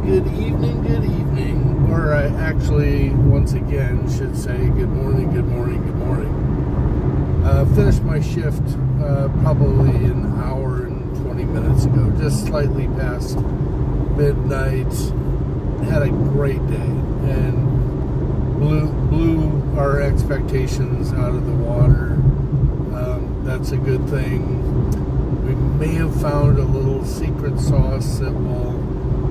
good evening, or I actually, once again, should say good morning. Finished my shift probably an hour and 20 minutes ago, just slightly past midnight. Had a great day and blew our expectations out of the water. That's a good thing. We may have found a little secret sauce that we'll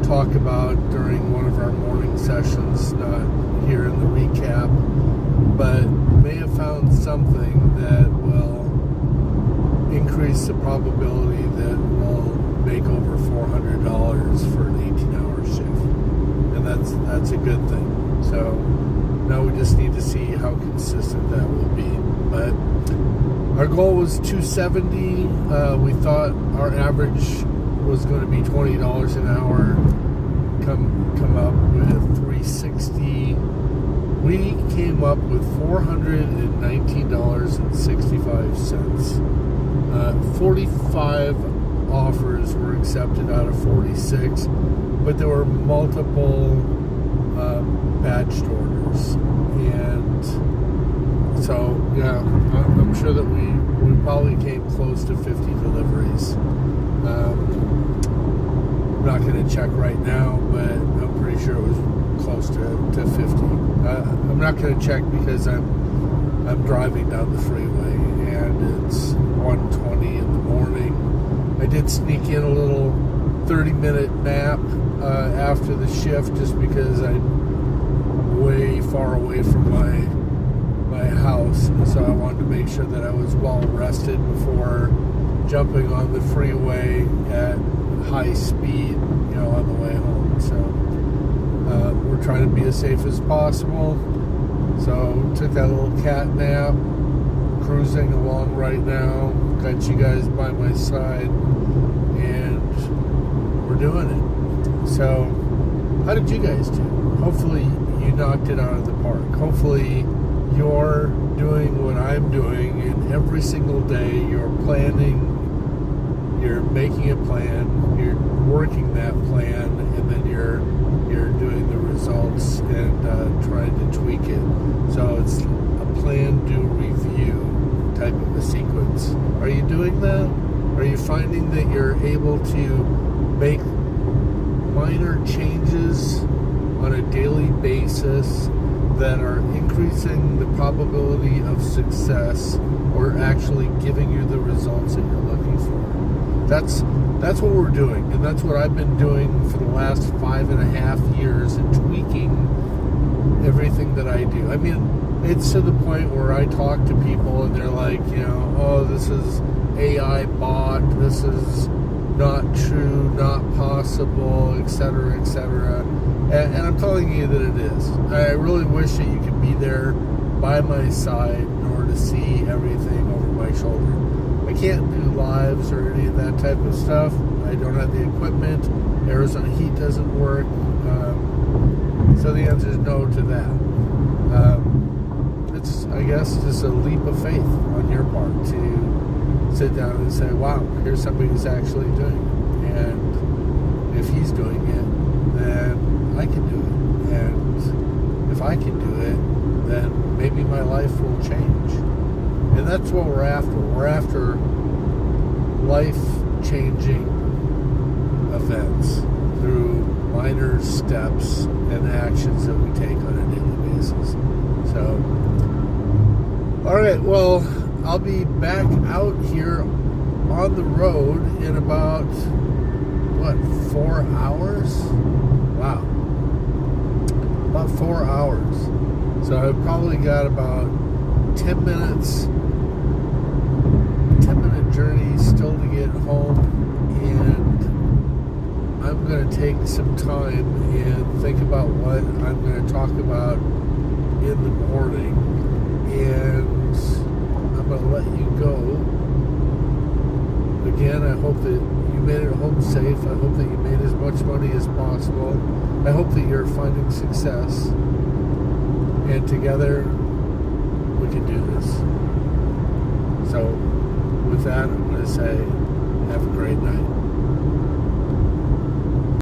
talk about during one of our morning sessions, not here in the recap, but may have found something that will increase the probability that we'll make over $400 for an 18-hour shift, and that's a good thing. So now we just need to see how consistent that will be. But our goal was 270. We thought our average was going to be $20 an hour. Come up with 360. We came up with $419.65. 45 offers were accepted out of 46, but there were multiple batched orders, and so yeah, I'm sure that we probably came close to 50 deliveries. I'm not going to check right now, but I'm pretty sure it was close to 50. I'm not going to check because I'm driving down the freeway and it's 1:20 in the morning. I did sneak in a little 30-minute nap after the shift just because I'm way far away from my house, so I wanted to make sure that I was well rested before jumping on the freeway at high speed, on the way home. So we're trying to be as safe as possible. So took that little cat nap, cruising along right now. Got you guys by my side, and we're doing it. So how did you guys do? Hopefully you knocked it out of the park. Hopefully you're doing what I'm doing, and every single day you're planning, you're making a plan, you're working that plan, and then you're doing the results and trying to tweak it. So it's a plan, do, review type of a sequence. Are you doing that? Are you finding that you're able to make minor changes on a daily basis that are increasing the probability of success or actually giving you the results that you're looking for? That's what we're doing, and that's what I've been doing for the last 5.5 years, and tweaking everything that I do. I mean, it's to the point where I talk to people and they're like, oh, this is AI bot, this is not true, not possible, etc., etc. And I'm telling you that it is. I really wish that you could be there by my side in order to see everything over my shoulder. I can't do lives or any of that type of stuff. I don't have the equipment. Arizona heat doesn't work. So the answer is no to that. It's, I guess, just a leap of faith on your part to sit down and say, wow, here's somebody who's actually doing it. And if he's doing it, then I can do it. And if I can do it, then maybe my life will change. And that's what we're after. We're after life-changing events through minor steps and actions that we take on a daily basis. So, all right, well, I'll be back out here on the road in about, 4 hours? Wow. About 4 hours. So I've probably got about 10 minutes, 10-minute journey still to get home, and I'm going to take some time and think about what I'm going to talk about in the morning, and I'm going to let you go. Again, I hope that you made it home safe. I hope that you made as much money as possible. I hope that you're finding success, and together we can do this. So with that, I'm going to say, have a great night.